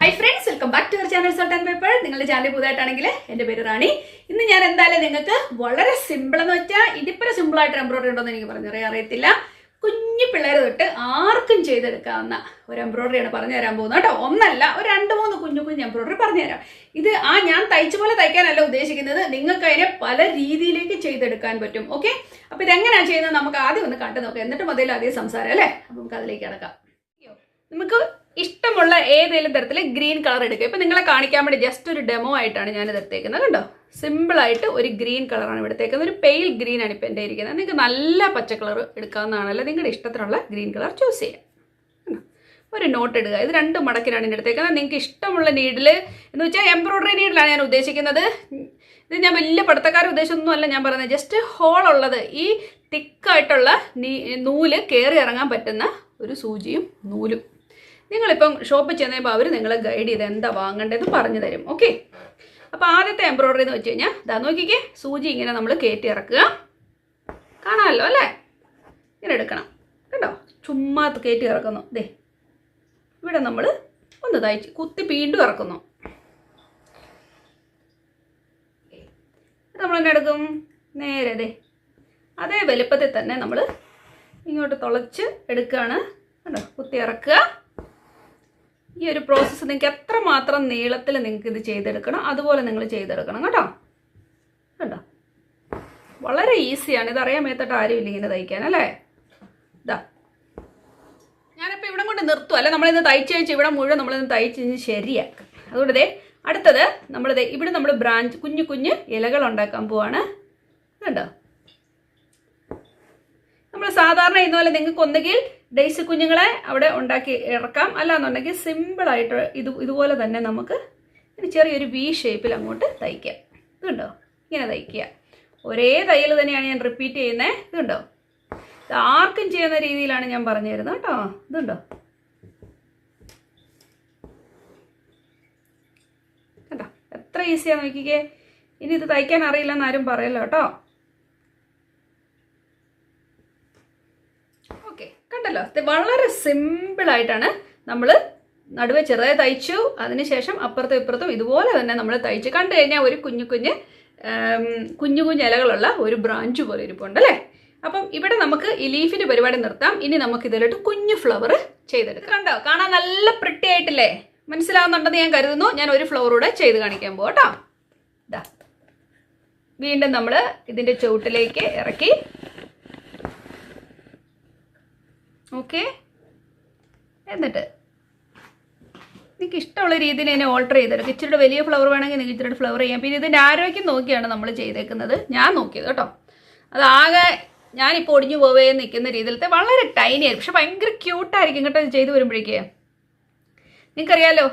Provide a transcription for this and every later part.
Hi friends, welcome back to our channel Salt and Pepper. നിങ്ങളുടെ channel പുതുതായിട്ടാണെങ്കിൽ എൻ്റെ പേര് റാണി. ഇന്ന് ഞാൻ എന്തായാലും നിങ്ങൾക്ക് വളരെ സിമ്പിൾ എന്ന് വെച്ചാൽ ഇതിപ്പോ സിമ്പിൾ ആയിട്ട് എംബ്രോയിഡറി ഉണ്ടോ എന്ന് എനിക്ക് പറഞ്ഞറിയത്തില്ല. കുഞ്ഞു പിള്ളേർ തൊട്ട് ആർക്കും ചെയ്തെടുക്കാവുന്ന ഒരു എംബ്രോയിഡറിയാണ് പറഞ്ഞു തരാൻ പോകുന്നത് കേട്ടോ. ഒന്നല്ല, ഒരു 2-3 കുഞ്ഞു എംബ്രോയിഡറി പറഞ്ഞു തരാം. ഇത് ഞാൻ തയ്ച്ച പോലെ തയ്ക്കാനല്ല ഉദ്ദേശിക്കുന്നത്, നിങ്ങൾക്ക് അതിനെ പല രീതിയിലേക്ക് ചെയ്തെടുക്കാൻ പറ്റും. ഓക്കെ, അപ്പൊ ഇതെങ്ങനെയാണ് ചെയ്യുന്നത് നമുക്ക് ആദ്യം ഒന്ന് കണ്ടു നോക്കാം, എന്നിട്ട് മതിയിൽ അധികം സംസാരം അല്ലേ. അപ്പൊ നമുക്ക് അതിലേക്ക് കിടക്കാം. നമുക്ക് ഇഷ്ടമുള്ള ഏതെങ്കിലും തരത്തിൽ ഗ്രീൻ കളർ എടുക്കുക. ഇപ്പം നിങ്ങളെ കാണിക്കാൻ വേണ്ടി ജസ്റ്റ് ഒരു ഡെമോ ആയിട്ടാണ് ഞാനിത് എടുത്തേക്കുന്നത്. കണ്ടോ, സിമ്പിളായിട്ട് ഒരു ഗ്രീൻ കളറാണ് ഇവിടെ എടുത്തേക്കുന്നത്. ഒരു പെയിൽ ഗ്രീൻ ആണ് ഇപ്പം എൻ്റെ ഇരിക്കുന്നത്. നിങ്ങൾക്ക് നല്ല പച്ച കളർ എടുക്കാവുന്നതാണല്ലോ, നിങ്ങളുടെ ഇഷ്ടത്തിനുള്ള ഗ്രീൻ കളർ ചൂസ് ചെയ്യാം. ഒരു നോട്ട് ഇടുക. ഇത് 2 മടക്കിനാണ് എൻ്റെ എടുത്തേക്കുന്നത്. നിങ്ങൾക്ക് ഇഷ്ടമുള്ള നീഡിൽ എന്ന് വെച്ചാൽ എംബ്രോയിഡറി നീഡിലാണ് ഞാൻ ഉദ്ദേശിക്കുന്നത്. ഇത് ഞാൻ വലിയ പഠിത്തക്കാരുടെ ഉദ്ദേശമൊന്നുമല്ല ഞാൻ പറയുന്നത്, ജസ്റ്റ് ഹോളുള്ളത് ഈ തിക്കായിട്ടുള്ള നൂല് കയറി ഇറങ്ങാൻ പറ്റുന്ന ഒരു സൂചിയും നൂലും. നിങ്ങളിപ്പം ഷോപ്പിൽ ചെന്നപ്പോൾ അവർ നിങ്ങളെ ഗൈഡ് ചെയ്ത് എന്താ വാങ്ങേണ്ടതെന്ന് പറഞ്ഞു തരും. ഓക്കെ, അപ്പോൾ ആദ്യത്തെ എംബ്രോയിഡറി എന്ന് വെച്ച് കഴിഞ്ഞാൽ ഇതാ നോക്കിക്കേ, സൂചി ഇങ്ങനെ നമ്മൾ കയറ്റി ഇറക്കുക. കാണാമല്ലോ അല്ലേ, ഇങ്ങനെ എടുക്കണം. കണ്ടോ, ചുമ്മാ കയറ്റി ഇറക്കുന്നു. ദേ ഇവിടെ നമ്മൾ ഒന്ന് തയ്ച്ച് കുത്തി വീണ്ടും ഇറക്കുന്നു. നമ്മൾ തന്നെ എടുക്കും നേരെ ദേ അതേ വലുപ്പത്തിൽ തന്നെ നമ്മൾ ഇങ്ങോട്ട് തുളച്ച് എടുക്കുകയാണ്. കണ്ടോ, കുത്തി ഇറക്കുക. ഈ ഒരു പ്രോസസ്സ് നിങ്ങൾക്ക് എത്രമാത്രം നീളത്തിൽ നിങ്ങൾക്ക് ഇത് ചെയ്തെടുക്കണം അതുപോലെ നിങ്ങൾ ചെയ്തെടുക്കണം കേട്ടോ. കണ്ടോ, വളരെ ഈസിയാണ്. ഇതറിയാൻ മേത്തിട്ട് ആരുമില്ല ഇങ്ങനെ തയ്ക്കാൻ അല്ലേ. ഇതാ ഞാനിപ്പോൾ ഇവിടെ കൊണ്ട് നിർത്തും, അല്ല നമ്മളിന്ന് തയ്ച്ച് ഇവിടെ മുഴുവൻ നമ്മളിന്ന് തയ്ച്ച് ശരിയാക്കും. അതുകൊണ്ട് ദേ അടുത്തത് നമ്മളിത് ഇവിടെ നമ്മൾ ബ്രാഞ്ച് കുഞ്ഞു ഇലകൾ ഉണ്ടാക്കാൻ പോവാണ്. കണ്ടോ, നമ്മൾ സാധാരണ ഇന്നുപോലെ നിങ്ങൾക്ക് ഒന്നുകിൽ ഡേയ്സ് കുഞ്ഞുങ്ങളെ അവിടെ ഉണ്ടാക്കി ഇറക്കാം, അല്ലാന്നുണ്ടെങ്കിൽ സിമ്പിളായിട്ട് ഇതുപോലെ തന്നെ നമുക്ക് ചെറിയൊരു വി ഷേപ്പിൽ അങ്ങോട്ട് തയ്ക്കാം. ഇതുണ്ടോ, ഇങ്ങനെ തയ്ക്കുക. ഒരേ തയ്യൽ തന്നെയാണ് ഞാൻ റിപ്പീറ്റ് ചെയ്യുന്നത്. ഇതുണ്ടോ, ഇത് ആർക്കും ചെയ്യുന്ന രീതിയിലാണ് ഞാൻ പറഞ്ഞു തരുന്നത് കേട്ടോ. ഇതുണ്ടോ, കേട്ടോ എത്ര ഈസിയാന്ന് നോക്കിക്കേ. ഇനി ഇത് തയ്ക്കാൻ അറിയില്ലെന്ന് ആരും പറയല്ലോ കേട്ടോ. ഓക്കെ, കണ്ടല്ലോ, വളരെ സിമ്പിളായിട്ടാണ് നമ്മൾ നടുവെ ചെറുതായി തയ്ച്ചു. അതിനുശേഷം അപ്പുറത്തും ഇപ്പുറത്തും ഇതുപോലെ തന്നെ നമ്മൾ തയ്ച്ച് കണ്ടു കഴിഞ്ഞാൽ ഒരു കുഞ്ഞു ഇലകളുള്ള ഒരു ബ്രാഞ്ച് പോലെ ഇരിപ്പുണ്ട് അല്ലേ. അപ്പം ഇവിടെ നമുക്ക് ഈ ലീഫിൻ്റെ പരിപാടി നിർത്താം. ഇനി നമുക്ക് ഇതിലോട്ട് കുഞ്ഞു ഫ്ലവർ ചെയ്തെടുക്കാം. കണ്ടോ, കാണാൻ നല്ല പ്രിട്ടി ആയിട്ടില്ലേ? മനസ്സിലാവുന്നുണ്ടെന്ന് ഞാൻ കരുതുന്നു. ഞാൻ ഒരു ഫ്ലവർ കൂടെ ചെയ്ത് കാണിക്കാൻ പോകാം കേട്ടോ. ഇതാ വീണ്ടും നമ്മൾ ഇതിൻ്റെ ചുവട്ടിലേക്ക് ഇറക്കി. ഓക്കെ, എന്നിട്ട് നിങ്ങൾക്ക് ഇഷ്ടമുള്ള രീതിയിൽ ഇതിനെ ഓൾട്ടർ ചെയ്തെടുക്കും. ഇച്ചിരി വലിയ ഫ്ലവർ വേണമെങ്കിൽ നിങ്ങൾക്ക് ഇച്ചിരി ഫ്ലവർ ചെയ്യാം. പിന്നെ ഇതിൻ്റെ ആരോഗ്യം നോക്കിയാണ് നമ്മൾ ചെയ്തേക്കുന്നത്, ഞാൻ നോക്കിയത് കേട്ടോ. അതാകെ ഞാനിപ്പോൾ ഒടിഞ്ഞു പോവേ നിൽക്കുന്ന രീതിയിലത്തെ വളരെ ടൈനി ആയിരിക്കും, പക്ഷെ ഭയങ്കര ക്യൂട്ടായിരിക്കും കേട്ടോ ഇത് ചെയ്ത് വരുമ്പോഴേക്ക്. നിങ്ങൾക്കറിയാലോ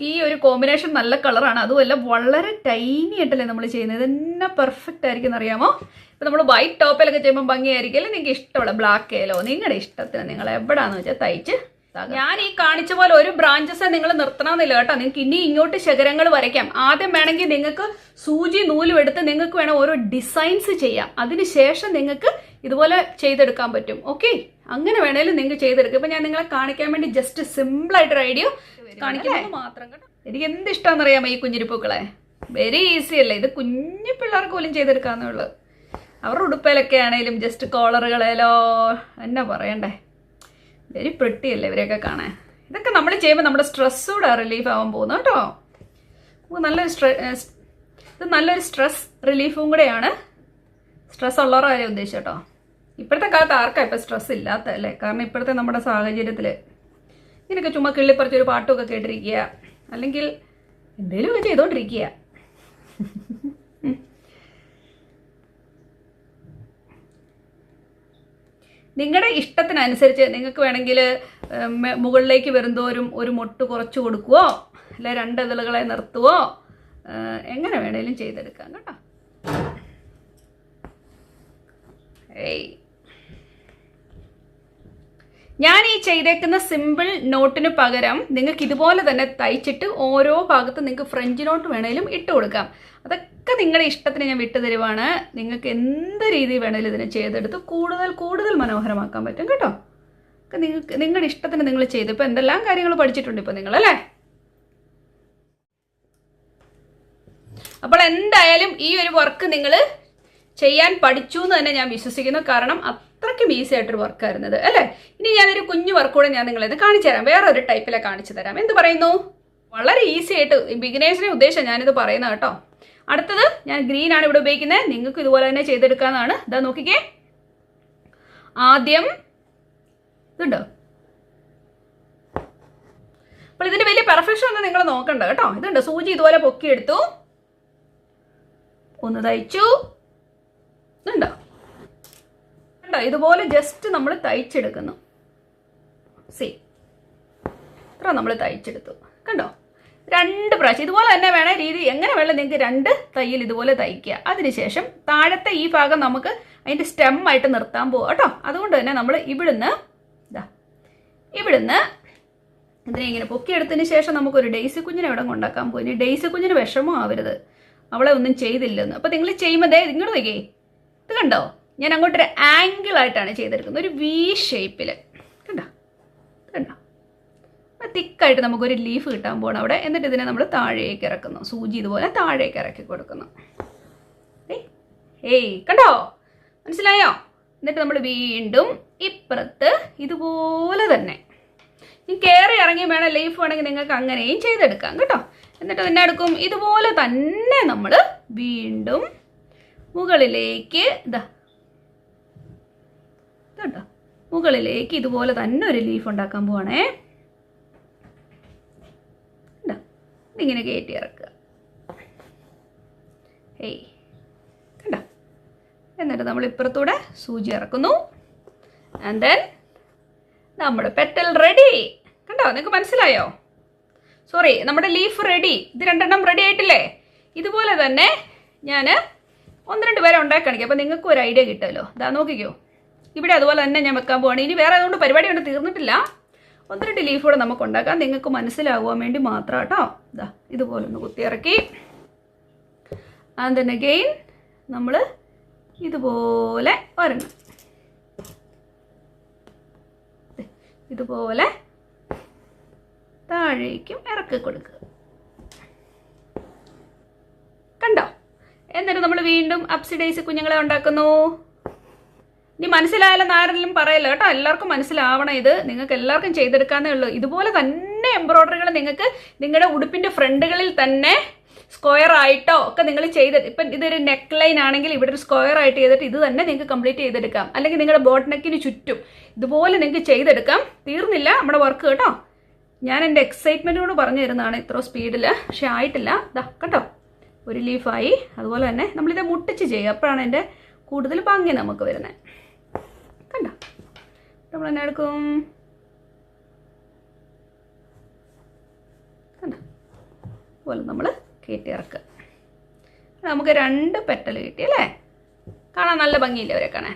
ഈ ഒരു കോമ്പിനേഷൻ നല്ല കളറാണ്, അതുമല്ല വളരെ ടൈനി ആയിട്ടല്ലേ നമ്മൾ ചെയ്യുന്നത്. ഇതെന്നെ പെർഫെക്റ്റ് ആയിരിക്കും എന്നറിയാമോ. ഇപ്പം നമ്മൾ വൈറ്റ് ടോപ്പിലൊക്കെ ചെയ്യുമ്പോൾ ഭംഗിയായിരിക്കും. നിങ്ങൾക്ക് ഇഷ്ടമുള്ള ബ്ലാക്ക് ഏലോ നിങ്ങളുടെ ഇഷ്ടത്തിന് നിങ്ങൾ എവിടെയാണെന്ന് വെച്ചാൽ തയ്ച്ച്. ഞാൻ ഈ കാണിച്ച പോലെ ഒരു ബ്രാഞ്ചസ് നിങ്ങൾ നിർത്തണമെന്നില്ല കേട്ടോ. നിങ്ങൾക്ക് ഇനി ഇങ്ങോട്ട് ശകരങ്ങൾ വരയ്ക്കാം. ആദ്യം വേണമെങ്കിൽ നിങ്ങൾക്ക് സൂചി നൂലും എടുത്ത് നിങ്ങൾക്ക് വേണം ഓരോ ഡിസൈൻസ് ചെയ്യാം. അതിനുശേഷം നിങ്ങൾക്ക് ഇതുപോലെ ചെയ്തെടുക്കാൻ പറ്റും. ഓക്കെ, അങ്ങനെ വേണേലും നിങ്ങൾക്ക് ചെയ്തെടുക്കാം. ഇപ്പം ഞാൻ നിങ്ങളെ കാണിക്കാൻ വേണ്ടി ജസ്റ്റ് സിമ്പിളായിട്ടൊരു ഐഡിയ കാണിക്കുന്നത് മാത്രം കേട്ടോ. എനിക്ക് എന്ത് ഇഷ്ടമാണെന്നറിയാമോ ഈ കുഞ്ഞിരിപ്പൂക്കളെ. വെരി ഈസി അല്ലേ, ഇത് കുഞ്ഞു പിള്ളേർക്ക് പോലും ചെയ്തെടുക്കാന്നേ ഉള്ളൂ. അവരുടെ ഉടുപ്പയിലൊക്കെ ആണെങ്കിലും ജസ്റ്റ് കോളറുകളേലോ എന്നാ പറയണ്ടേ, വെരി പ്രിട്ടി അല്ലേ ഇവരെയൊക്കെ കാണാൻ. ഇതൊക്കെ നമ്മൾ ചെയ്യുമ്പോൾ നമ്മുടെ സ്ട്രെസ്സൂടെ റിലീഫ് ആവാൻ പോകുന്നു കേട്ടോ. ഇത് നല്ലൊരു സ്ട്രെസ് റിലീഫും കൂടെയാണ്. സ്ട്രെസ് ഉള്ളവരുടെ കാര്യം ഉദ്ദേശിച്ചു കേട്ടോ. ഇപ്പോഴത്തെ കാലത്ത് ആർക്കാണ് ഇപ്പോൾ സ്ട്രെസ് ഇല്ലാത്തല്ലേ, കാരണം ഇപ്പോഴത്തെ നമ്മുടെ സാഹചര്യത്തിൽ ഇങ്ങനെയൊക്കെ ചുമ്മാ കിള്ളിപ്പറിച്ചൊരു പാട്ടുമൊക്കെ കേട്ടിരിക്കുക, അല്ലെങ്കിൽ എന്തെങ്കിലുമൊക്കെ ചെയ്തുകൊണ്ടിരിക്കുക. നിങ്ങളുടെ ഇഷ്ടത്തിനനുസരിച്ച് നിങ്ങൾക്ക് വേണമെങ്കിൽ മുകളിലേക്ക് വരുന്തോറും ഒരു മൊട്ട് കുറച്ച് കൊടുക്കുവോ, അല്ലെ 2 ഇതളുകളെ നിർത്തുവോ, എങ്ങനെ വേണേലും ചെയ്തെടുക്കാം കേട്ടോ. ഞാൻ ഈ ചെയ്തേക്കുന്ന സിമ്പിൾ നോട്ടിന് പകരം നിങ്ങൾക്ക് ഇതുപോലെ തന്നെ തയ്ച്ചിട്ട് ഓരോ ഭാഗത്തും നിങ്ങൾക്ക് ഫ്രഞ്ച് നോട്ട് വേണേലും ഇട്ട് കൊടുക്കാം. അതൊക്കെ നിങ്ങളുടെ ഇഷ്ടത്തിന് ഞാൻ വിട്ടു തരുവാണ്. നിങ്ങൾക്ക് എന്ത് രീതി വേണേലും ഇതിനെ ചെയ്തെടുത്ത് കൂടുതൽ മനോഹരമാക്കാൻ പറ്റും കേട്ടോ. നിങ്ങൾക്ക് നിങ്ങളുടെ ഇഷ്ടത്തിന് നിങ്ങൾ ചെയ്ത് ഇപ്പോൾ എന്തെല്ലാം കാര്യങ്ങൾ പഠിച്ചിട്ടുണ്ട് ഇപ്പോൾ നിങ്ങളല്ലേ. അപ്പോൾ എന്തായാലും ഈ ഒരു വർക്ക് നിങ്ങൾ ചെയ്യാൻ പഠിച്ചു എന്ന് തന്നെ ഞാൻ വിശ്വസിക്കുന്നു. കാരണം അത്രയ്ക്കും ഈസി ആയിട്ടൊരു വർക്കായിരുന്നത് അല്ലേ. ഇനി ഞാനൊരു കുഞ്ഞു വർക്ക് കൂടെ ഞാൻ നിങ്ങളിത് കാണിച്ചു തരാം. വേറൊരു ടൈപ്പിലെ കാണിച്ചു തരാം. എന്ത് പറയുന്നു? വളരെ ഈസി ആയിട്ട് ബിഗിനേഴ്സിനെ ഉദ്ദേശം ഞാനിത് പറയുന്നത് കേട്ടോ. അടുത്തത് ഞാൻ ഗ്രീൻ ആണ് ഇവിടെ ഉപയോഗിക്കുന്നത്. നിങ്ങൾക്ക് ഇതുപോലെ തന്നെ ചെയ്തെടുക്കാവുന്നതാണ്. ഇതാ നോക്കിക്കേ. ആദ്യം ഇതുണ്ടോ. അപ്പോൾ ഇതിന്റെ വലിയ പെർഫെക്ഷൻ ഒന്നും നിങ്ങൾ നോക്കണ്ട കേട്ടോ. ഇതുണ്ട്, സൂചി ഇതുപോലെ പൊക്കിയെടുത്തു, ഒന്ന് തയ്ച്ചു. ഇതുണ്ടോ കണ്ടോ, ഇതുപോലെ ജസ്റ്റ് നമ്മൾ തയ്ച്ചെടുക്കുന്നു. സി ഇത്ര നമ്മൾ തയ്ച്ചെടുത്തു കണ്ടോ. 2 പ്രാവശ്യം ഇതുപോലെ തന്നെ വേണേ രീതി, എങ്ങനെ വേണം നിങ്ങൾക്ക് 2 തയ്യൽ ഇതുപോലെ തയ്ക്കുക. അതിനുശേഷം താഴത്തെ ഈ ഭാഗം നമുക്ക് അതിൻ്റെ സ്റ്റെമ്മായിട്ട് നിർത്താൻ പോവാം കേട്ടോ. അതുകൊണ്ട് തന്നെ നമ്മൾ ഇവിടുന്ന് ഇതിനെ ഇങ്ങനെ പൊക്കിയെടുത്തതിന് ശേഷം നമുക്കൊരു ഡെയ്സി കുഞ്ഞിനെ ഇവിടെ കൊണ്ടാക്കാൻ പോയി. ഇനി ഡെയ്സി കുഞ്ഞിന് വിഷമം ആവരുത്, അവളെ ഒന്നും ചെയ്തില്ലെന്ന്. അപ്പോൾ നിങ്ങൾ ചെയ്യുമ്പോൾ നിങ്ങൾ നോക്കിയേ, ഇത് കണ്ടോ, ഞാൻ അങ്ങോട്ടൊരു ആംഗിളായിട്ടാണ് ചെയ്തെടുക്കുന്നത്, ഒരു വി ഷേപ്പിൽ. കണ്ടോ കണ്ടോ, തിക്കായിട്ട് നമുക്കൊരു ലീഫ് കിട്ടാൻ പോകണം അവിടെ. എന്നിട്ട് ഇതിനെ നമ്മൾ താഴേക്ക് ഇറക്കുന്നു, സൂചി ഇതുപോലെ താഴേക്ക് ഇറക്കി കൊടുക്കുന്നു. കണ്ടോ, മനസ്സിലായോ? എന്നിട്ട് നമ്മൾ വീണ്ടും ഇപ്പുറത്ത് ഇതുപോലെ തന്നെ ഈ കയറി ഇറങ്ങി വേണം ലീഫ് വേണമെങ്കിൽ നിങ്ങൾക്ക് അങ്ങനെയും ചെയ്തെടുക്കാം കേട്ടോ. എന്നിട്ട് പിന്നെ എടുക്കും ഇതുപോലെ തന്നെ നമ്മൾ വീണ്ടും മുകളിലേക്ക് കേട്ടോ, മുകളിലേക്ക് ഇതുപോലെ തന്നെ ഒരു ലീഫ് ഉണ്ടാക്കാൻ പോവാണേ. ഇതിങ്ങനെ കയറ്റി ഇറക്കുക. കണ്ടോ, എന്നിട്ട് നമ്മൾ ഇപ്പുറത്തൂടെ സൂചി ഇറക്കുന്നു. ആൻഡ് ദെൻ നമ്മുടെ പെറ്റൽ റെഡി. കണ്ടോ, നിങ്ങൾക്ക് മനസ്സിലായോ? സോറി, നമ്മുടെ ലീഫ് റെഡി. ഇത് 2 റെഡി ആയിട്ടില്ലേ? ഇതുപോലെ തന്നെ ഞാൻ 1-2 പേരെ ഉണ്ടാക്കി കാണിക്കാം. അപ്പോൾ നിങ്ങൾക്ക് ഒരു ഐഡിയ കിട്ടുമല്ലോ. ഇതാ നോക്കിക്കോ, ഇവിടെ അതുപോലെ തന്നെ ഞാൻ വെക്കാൻ പോവാണ്. ഇനി വേറെ അതുകൊണ്ട് പരിപാടി കൊണ്ട് തീർന്നിട്ടില്ല. 1-2 ലീഫ് കൂടെ നമുക്ക് ഉണ്ടാക്കാം, നിങ്ങൾക്ക് മനസ്സിലാകുവാൻ വേണ്ടി മാത്രം കേട്ടോ. ഇതാ ഇതുപോലെ ഒന്ന് കുത്തിയിറക്കി. ആൻഡ് ദെൻ അഗെയിൻ നമ്മൾ ഇതുപോലെ ഒരെണ്ണം ഇതുപോലെ താഴേക്കും ഇറക്കി കൊടുക്കുക. കണ്ടോ? എന്നിട്ട് നമ്മൾ വീണ്ടും അപ്സിഡൈസ് കുഞ്ഞുങ്ങളെ ഉണ്ടാക്കുന്നു. ഇനി മനസ്സിലായാലും ആരെങ്കിലും പറയല്ലോ കേട്ടോ, എല്ലാവർക്കും മനസ്സിലാവണം. ഇത് നിങ്ങൾക്ക് എല്ലാവർക്കും ചെയ്തെടുക്കാന്നേ ഉള്ളൂ. ഇതുപോലെ തന്നെ എംബ്രോയ്ഡറികൾ നിങ്ങൾക്ക് നിങ്ങളുടെ ഉടുപ്പിൻ്റെ ഫ്രണ്ടുകളിൽ തന്നെ സ്ക്വയർ ആയിട്ടോ ഒക്കെ നിങ്ങൾ ചെയ്തിട്ട്, ഇപ്പം ഇതൊരു നെക്ക് ലൈൻ ആണെങ്കിൽ ഇവിടെ ഒരു സ്ക്വയർ ആയിട്ട് ചെയ്തിട്ട് ഇത് തന്നെ നിങ്ങൾക്ക് കംപ്ലീറ്റ് ചെയ്തെടുക്കാം. അല്ലെങ്കിൽ നിങ്ങളുടെ ബോട്ട് നെക്കിന് ചുറ്റും ഇതുപോലെ നിങ്ങൾക്ക് ചെയ്തെടുക്കാം. തീർന്നില്ല നമ്മുടെ വർക്ക് കേട്ടോ. ഞാൻ എൻ്റെ എക്സൈറ്റ്മെൻറ്റോട് പറഞ്ഞു തരുന്നതാണ് ഇത്ര സ്പീഡിൽ, പക്ഷെ ആയിട്ടില്ല. ഇതാ കേട്ടോ, ഒരു ലീഫായി. അതുപോലെ തന്നെ നമ്മളിത് മുട്ടിച്ച് ചെയ്യുക, അപ്പോഴാണ് എൻ്റെ കൂടുതൽ ഭംഗി നമുക്ക് വരുന്നത്. കണ്ടോ, നമ്മൾ തന്നെ എടുക്കും. കണ്ടോ, അതുപോലെ നമ്മൾ കയറ്റി ഇറക്കുക. നമുക്ക് 2 പെറ്റൽ കിട്ടി അല്ലേ? കാണാൻ നല്ല ഭംഗിയില്ലേ അവരെ കാണാൻ?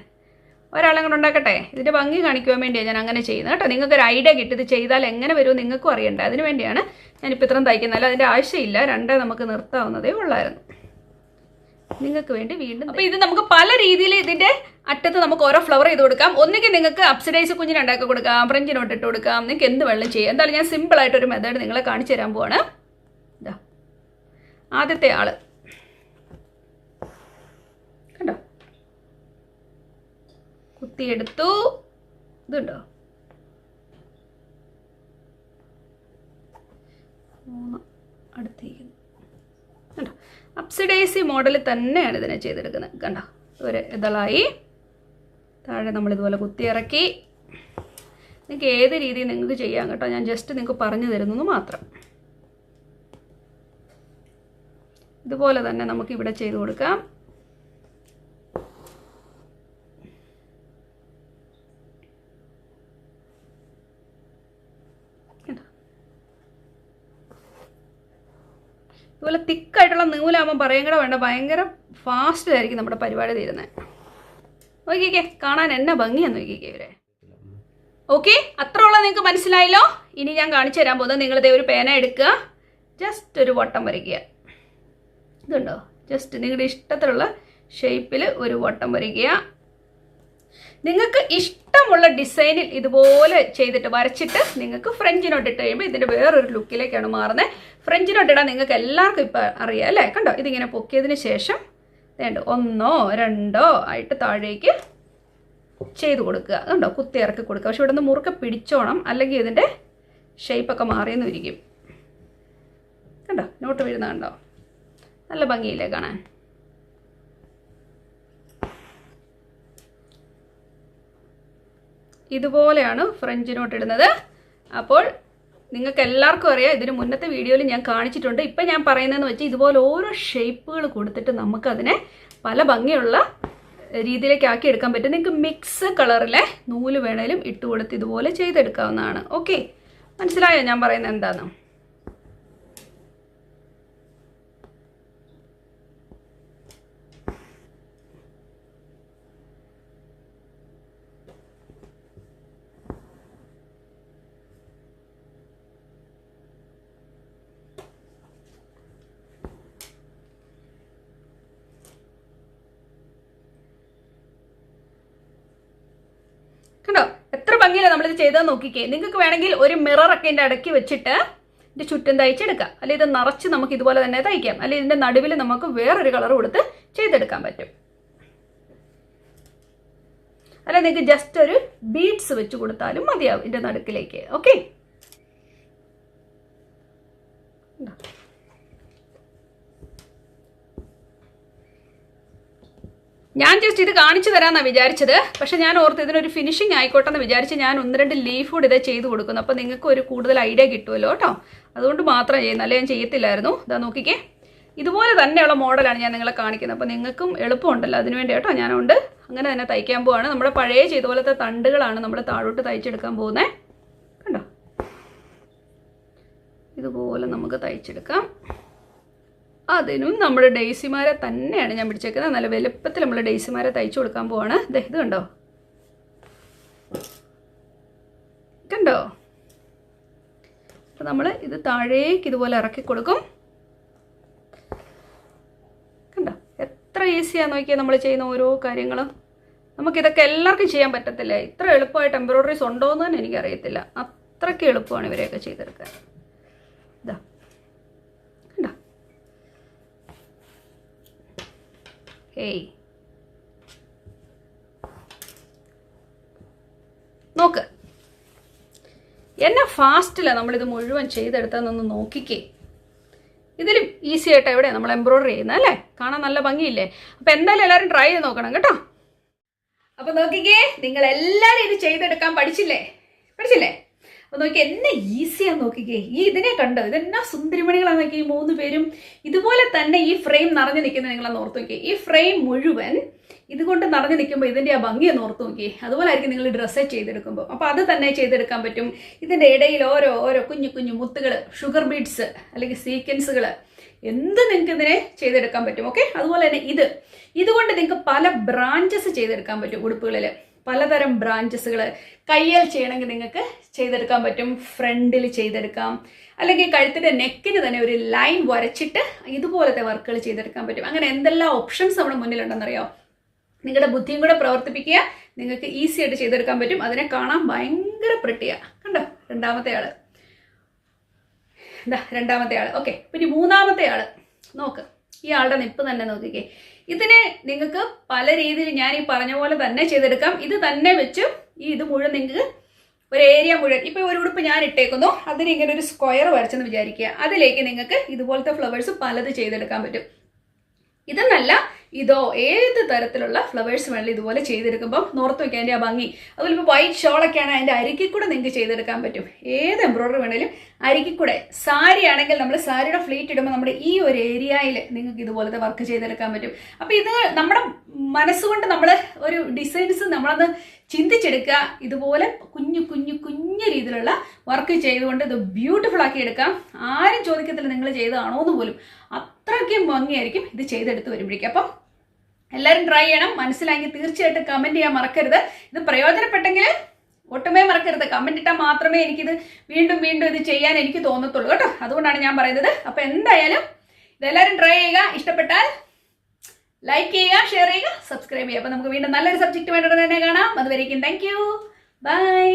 ഒരാളെ കൂടെ ഉണ്ടാക്കട്ടെ, ഇതിൻ്റെ ഭംഗി കാണിക്കുവാൻ വേണ്ടിയാണ് ഞാൻ അങ്ങനെ ചെയ്യുന്നത് കേട്ടോ. നിങ്ങൾക്കൊരു ഐഡിയ കിട്ടി ഇത് ചെയ്താൽ എങ്ങനെ വരുമെന്ന് നിങ്ങൾക്കും അറിയണ്ടേ, അതിന് വേണ്ടിയാണ് ഞാനിപ്പോൾ ഇത്രയും തയ്ക്കുന്നത്. അല്ല, അതിൻ്റെ ആവശ്യമില്ല, 2 നമുക്ക് നിർത്താവുന്നതേ ഉള്ളായിരുന്നു നിങ്ങൾക്ക് വേണ്ടി വീണ്ടും. അപ്പോൾ ഇത് നമുക്ക് പല രീതിയിൽ ഇതിൻ്റെ അറ്റത്ത് നമുക്ക് ഓരോ ഫ്ലവർ ചെയ്ത് കൊടുക്കാം. ഒന്നുകിൽ നിങ്ങൾക്ക് അപ്സിഡൈസ് കുഞ്ഞിന് ഉണ്ടാക്കി കൊടുക്കാം, ഫ്രഞ്ച് നോട്ട് ഇട്ട് കൊടുക്കാം, നിങ്ങൾക്ക് എന്ത് വെള്ളം ചെയ്യാം. എന്തായാലും ഞാൻ സിമ്പിളായിട്ടൊരു മെത്തേഡ് നിങ്ങളെ കാണിച്ചു തരാൻ പോവാണ്. ഇതാ ആദ്യത്തെ ആള് കണ്ടോ, കുത്തിയെടുത്തു. ഇതുണ്ടോ, 3 അടുത്തേക്കുന്നു. കണ്ടോ, അപ്സിഡൈസി മോഡൽ തന്നെയാണ് ഇതിനെ ചെയ്തെടുക്കുന്നത്. കണ്ടോ, ഒരു ഇതളായി താഴെ നമ്മളിതുപോലെ കുത്തിയിറക്കി. നിങ്ങൾക്ക് ഏത് രീതിയിൽ നിങ്ങൾക്ക് ചെയ്യാം കേട്ടോ, ഞാൻ ജസ്റ്റ് നിങ്ങൾക്ക് പറഞ്ഞു തരുന്നു മാത്രം. ഇതുപോലെ തന്നെ നമുക്ക് ഇവിടെ ചെയ്ത് കൊടുക്കാം. ഇതുപോലെ തിക്കായിട്ടുള്ള നൂലാകുമ്പോൾ പറയും കൂടെ വേണ്ട, ഭയങ്കര ഫാസ്റ്റിലായിരിക്കും നമ്മുടെ പരിപാടി തീരുന്നത്. നോക്കിക്കേ, കാണാൻ എന്നാ ഭംഗിയാന്ന് നോക്കിക്കേ ഇവരെ. ഓക്കെ, അത്ര ഉള്ള നിങ്ങൾക്ക് മനസ്സിലായല്ലോ. ഇനി ഞാൻ കാണിച്ചു തരാൻ പോകുന്നത്, നിങ്ങളിതേ ഒരു പേന എടുക്കുക, ജസ്റ്റ് ഒരു വട്ടം വരയ്ക്കുക. ഇതുണ്ടോ, ജസ്റ്റ് നിങ്ങളുടെ ഇഷ്ടത്തിലുള്ള ഷേപ്പിൽ ഒരു വട്ടം വരയ്ക്കുക. നിങ്ങൾക്ക് ഇഷ്ടമുള്ള ഡിസൈനിൽ ഇതുപോലെ ചെയ്തിട്ട് വരച്ചിട്ട് നിങ്ങൾക്ക് ഫ്രഞ്ച് നോട്ട് ഇട്ട് കഴിയുമ്പോൾ ഇതിൻ്റെ വേറൊരു ലുക്കിലേക്കാണ് മാറുന്നത്. ഫ്രഞ്ച് നോട്ട് ഇടാൻ നിങ്ങൾക്ക് എല്ലാവർക്കും ഇപ്പോൾ അറിയാം അല്ലേ? കണ്ടോ, ഇതിങ്ങനെ പൊക്കിയതിന് ശേഷം വേണ്ട 1 2 ആയിട്ട് താഴേക്ക് ചെയ്ത് കൊടുക്കുക. കണ്ടോ, കുത്തി ഇറക്കി കൊടുക്കുക. പക്ഷെ ഇവിടെ നിന്ന് മുറുക്കെ പിടിച്ചോണം, അല്ലെങ്കിൽ ഇതിൻ്റെ ഷേപ്പൊക്കെ മാറിയെന്ന് ഇരിക്കും. കണ്ടോ, നോട്ട് വീഴുന്ന കണ്ടോ, നല്ല ഭംഗിയില്ലേ കാണാൻ. ഇതുപോലെയാണ് ഫ്രഞ്ച് നോട്ട് ഇടുന്നത്. അപ്പോൾ നിങ്ങൾക്ക് എല്ലാവർക്കും അറിയാം, ഇതിന് മുന്നത്തെ വീഡിയോയിൽ ഞാൻ കാണിച്ചിട്ടുണ്ട്. ഇപ്പം ഞാൻ പറയുന്നതെന്ന് വെച്ചാൽ ഇതുപോലെ ഓരോ ഷേപ്പുകൾ കൊടുത്തിട്ട് നമുക്കതിനെ പല ഭംഗിയുള്ള രീതിയിലേക്ക് ആക്കി എടുക്കാൻ പറ്റും. നിങ്ങൾക്ക് മിക്സ് കളറിലെ നൂല് വേണേലും ഇട്ട് കൊടുത്ത് ഇതുപോലെ ചെയ്തെടുക്കാവുന്നതാണ്. ഓക്കെ, മനസ്സിലായോ ഞാൻ പറയുന്നത് എന്താണെന്ന്? കണ്ടോ, എത്ര ഭംഗിയില്ല നമ്മളിത് ചെയ്താൽ നോക്കിക്കേ. നിങ്ങൾക്ക് വേണമെങ്കിൽ ഒരു മിററൊക്കെ ഇതിൻ്റെ ഇടയ്ക്ക് വെച്ചിട്ട് ഇത് ചുറ്റും തയ്ച്ചെടുക്കാം, അല്ലെങ്കിൽ ഇത് നിറച്ച് നമുക്ക് ഇതുപോലെ തന്നെ തയ്ക്കാം, അല്ലെങ്കിൽ ഇതിൻ്റെ നടുവിൽ നമുക്ക് വേറൊരു കളർ കൊടുത്ത് ചെയ്തെടുക്കാൻ പറ്റും. അല്ല, നിങ്ങൾക്ക് ജസ്റ്റ് ഒരു ബീഡ്സ് വെച്ച് കൊടുത്താലും മതിയാവും ഇതിൻ്റെ നടുക്കിലേക്ക്. ഓക്കെ, ഞാൻ ജസ്റ്റ് ഇത് കാണിച്ചു തരാമെന്നാണ് വിചാരിച്ചത്. പക്ഷെ ഞാൻ ഓർത്ത് ഇതിനൊരു ഫിനിഷിങ് ആയിക്കോട്ടെ എന്ന് വിചാരിച്ച് ഞാൻ 1-2 ലീഫ് കൂടി ഇതേ ചെയ്ത് കൊടുക്കുന്നു. അപ്പോൾ നിങ്ങൾക്ക് ഒരു കൂടുതൽ ഐഡിയ കിട്ടുമല്ലോ കേട്ടോ, അതുകൊണ്ട് മാത്രം ചെയ്യുന്നത്, അല്ലെ ഞാൻ ചെയ്യത്തില്ലായിരുന്നു. ഇതാ നോക്കിക്കേ, ഇതുപോലെ തന്നെയുള്ള മോഡലാണ് ഞാൻ നിങ്ങളെ കാണിക്കുന്നത്. അപ്പോൾ നിങ്ങൾക്കും എളുപ്പമുണ്ടല്ലോ, അതിനുവേണ്ടി കേട്ടോ ഞാനുണ്ട് അങ്ങനെ തന്നെ തയ്ക്കാൻ പോവാണ്. നമ്മുടെ പഴയ ചെയ്ത പോലത്തെ തണ്ടുകളാണ് നമ്മൾ താഴോട്ട് തയ്ച്ചെടുക്കാൻ പോകുന്നത്. കണ്ടോ, ഇതുപോലെ നമുക്ക് തയ്ച്ചെടുക്കാം. അതിനും നമ്മൾ ഡെയ്സിമാരെ തന്നെയാണ് ഞാൻ പിടിച്ചേക്കുന്നത്. നല്ല വലുപ്പത്തിൽ നമ്മൾ ഡെയ്സിമാരെ തയ്ച്ചു കൊടുക്കാൻ പോവാണ്. ഇത് കണ്ടോ, കണ്ടോ, അപ്പോൾ നമ്മൾ ഇത് താഴേക്ക് ഇതുപോലെ ഇറക്കി കൊടുക്കും. കണ്ടോ, എത്ര ഈസിയാന്ന് നോക്കിയാൽ നമ്മൾ ചെയ്യുന്ന ഓരോ കാര്യങ്ങളും. നമുക്കിതൊക്കെ എല്ലാവർക്കും ചെയ്യാൻ പറ്റത്തില്ല. ഇത്ര എളുപ്പമായിട്ട് എംബ്രോയ്ഡറീസ് ഉണ്ടോ എന്ന് തന്നെ എനിക്കറിയത്തില്ല. അത്രയ്ക്ക് എളുപ്പമാണ് ഇവരെയൊക്കെ ചെയ്തെടുക്കാൻ. ഇതാ കണ്ടോ, ഏയ് നോക്ക്, എന്നെ ഫാസ്റ്റിലാണ് നമ്മളിത് മുഴുവൻ ചെയ്തെടുത്തതെന്നൊന്ന് നോക്കിക്കേ. ഇതിലും ഈസി ആയിട്ട് എവിടെയാണ് നമ്മൾ എംബ്രോയ്ഡറി ചെയ്യുന്നത് അല്ലേ? കാണാൻ നല്ല ഭംഗിയില്ലേ? അപ്പോൾ എന്തായാലും എല്ലാവരും ട്രൈ ചെയ്ത് നോക്കണം കേട്ടോ. അപ്പോൾ നോക്കിക്കേ, നിങ്ങളെല്ലാവരും ഇത് ചെയ്തെടുക്കാൻ പഠിച്ചില്ലേ? അപ്പോൾ നോക്കി എന്നെ ഈസിയാന്ന് നോക്കിക്കേ. ഇതിനെ കണ്ടോ, ഇതെന്നാ സുന്ദരിമണികളാന്ന് നോക്കി. ഈ 3 പേരും ഇതുപോലെ തന്നെ ഈ ഫ്രെയിം നിറഞ്ഞു നിൽക്കുന്നത് നിങ്ങളൊന്ന് ഓർത്ത് നോക്കി. ഈ ഫ്രെയിം മുഴുവൻ ഇതുകൊണ്ട് നിറഞ്ഞു നിൽക്കുമ്പോൾ ഇതിൻ്റെ ആ ഭംഗിയൊന്ന് ഓർത്ത് നോക്കി. അതുപോലെ ആയിരിക്കും നിങ്ങൾ ഡ്രസ്സ് ചെയ്തെടുക്കുമ്പോൾ. അപ്പോൾ അത് തന്നെ ചെയ്തെടുക്കാൻ പറ്റും. ഇതിൻ്റെ ഇടയിൽ ഓരോ കുഞ്ഞു കുഞ്ഞു മുത്തുകൾ, ഷുഗർ ബീഡ്സ് അല്ലെങ്കിൽ സീക്വൻസുകൾ, എന്ത് നിങ്ങൾക്ക് ഇതിനെ ചെയ്തെടുക്കാൻ പറ്റും. ഓക്കെ, അതുപോലെ തന്നെ ഇതുകൊണ്ട് നിങ്ങൾക്ക് പല ബ്രാഞ്ചസ് ചെയ്തെടുക്കാൻ പറ്റും. ഉടുപ്പുകളിൽ പലതരം ബ്രാഞ്ചസുകൾ കയ്യിൽ ചെയ്യണമെങ്കിൽ നിങ്ങൾക്ക് ചെയ്തെടുക്കാൻ പറ്റും. ഫ്രണ്ടിൽ ചെയ്തെടുക്കാം, അല്ലെങ്കിൽ കഴുത്തിൻ്റെ നെക്കിന് തന്നെ ഒരു ലൈൻ വരച്ചിട്ട് ഇതുപോലത്തെ വർക്കുകൾ ചെയ്തെടുക്കാൻ പറ്റും. അങ്ങനെ എന്തെല്ലാം ഓപ്ഷൻസ് നമ്മുടെ മുന്നിലുണ്ടെന്നറിയോ? നിങ്ങളുടെ ബുദ്ധിയും കൂടെ പ്രവർത്തിപ്പിക്കുക, നിങ്ങൾക്ക് ഈസി ആയിട്ട് ചെയ്തെടുക്കാൻ പറ്റും. അതിനെ കാണാൻ ഭയങ്കര പ്രിട്ടിയാണ്. കണ്ടോ, രണ്ടാമത്തെ ആള്. ഓക്കെ, പിന്നെ 3-ാമത്തെ ആള് നോക്ക്. ഈ ആളുടെ നിപ്പ് തന്നെ നോക്കിക്കേ. ഇതിനെ നിങ്ങൾക്ക് പല രീതിയിൽ ഞാൻ ഈ പറഞ്ഞ പോലെ തന്നെ ചെയ്തെടുക്കാം. ഇത് തന്നെ വെച്ച് ഇത് മുഴുവൻ നിങ്ങൾക്ക് ഒരു ഏരിയ മുഴുവൻ, ഇപ്പോൾ ഒരു ഉടുപ്പ് ഞാൻ ഇട്ടേക്കുന്നു, അതിന് ഇങ്ങനെ ഒരു സ്ക്വയർ വരച്ചെന്ന് വിചാരിക്കുക. അതിലേക്ക് നിങ്ങൾക്ക് ഇതുപോലത്തെ ഫ്ലവേഴ്സ് പലത് ചെയ്തെടുക്കാൻ പറ്റും. ഇതെന്നല്ല, ഇതോ ഏത് തരത്തിലുള്ള ഫ്ലവേഴ്സ് വേണമെങ്കിലും ഇതുപോലെ ചെയ്തെടുക്കുമ്പോൾ നോർത്ത് വയ്ക്കാൻ അതിൻ്റെ ആ ഭംഗി. അതുപോലെ ഇപ്പോൾ വൈറ്റ് ഷോളൊക്കെയാണ്, അതിൻ്റെ അരികിൽ കൂടെ നിങ്ങൾക്ക് ചെയ്തെടുക്കാൻ പറ്റും. ഏത് എംബ്രോയ്ഡറി വേണമെങ്കിലും അരികിൽ കൂടെ. സാരി ആണെങ്കിൽ നമ്മൾ സാരിയുടെ ഫ്ലീറ്റ് ഇടുമ്പോൾ നമ്മുടെ ഈ ഒരു ഏരിയയിൽ നിങ്ങൾക്ക് ഇതുപോലത്തെ വർക്ക് ചെയ്തെടുക്കാൻ പറ്റും. അപ്പോൾ ഇത് നമ്മുടെ മനസ്സുകൊണ്ട് നമ്മൾ ഒരു ഡിസൈൻസ് നമ്മളത് ചിന്തിച്ചെടുക്കുക. ഇതുപോലെ കുഞ്ഞു കുഞ്ഞു കുഞ്ഞു രീതിയിലുള്ള വർക്ക് ചെയ്തുകൊണ്ട് ഇത് ബ്യൂട്ടിഫുൾ ആക്കി എടുക്കാം. ആരും ചോദിക്കത്തില്ല നിങ്ങൾ ചെയ്തതാണോ എന്ന് പോലും. അത്രയ്ക്കും ഭംഗിയായിരിക്കും ഇത് ചെയ്തെടുത്ത് വരുമ്പോഴേക്കും. അപ്പം എല്ലാവരും ട്രൈ ചെയ്യണം. മനസ്സിലായെങ്കിൽ തീർച്ചയായിട്ടും കമൻറ്റ് ചെയ്യാൻ മറക്കരുത്. ഇത് പ്രയോജനപ്പെട്ടെങ്കിൽ ഒട്ടുമേ മറക്കരുത്. കമൻറ്റ് ഇട്ടാൽ മാത്രമേ എനിക്കിത് വീണ്ടും ഇത് ചെയ്യാൻ എനിക്ക് തോന്നത്തുള്ളൂ കേട്ടോ. അതുകൊണ്ടാണ് ഞാൻ പറയുന്നത്. അപ്പോൾ എന്തായാലും ഇതെല്ലാവരും ട്രൈ ചെയ്യുക. ഇഷ്ടപ്പെട്ടാൽ ലൈക്ക് ചെയ്യുക, ഷെയർ ചെയ്യുക, സബ്സ്ക്രൈബ് ചെയ്യുക. അപ്പോൾ നമുക്ക് വീണ്ടും നല്ലൊരു സബ്ജക്റ്റ് വേണ്ടിയിട്ട് തന്നെ കാണാം. അതുവരേക്കും താങ്ക് യു, ബൈ.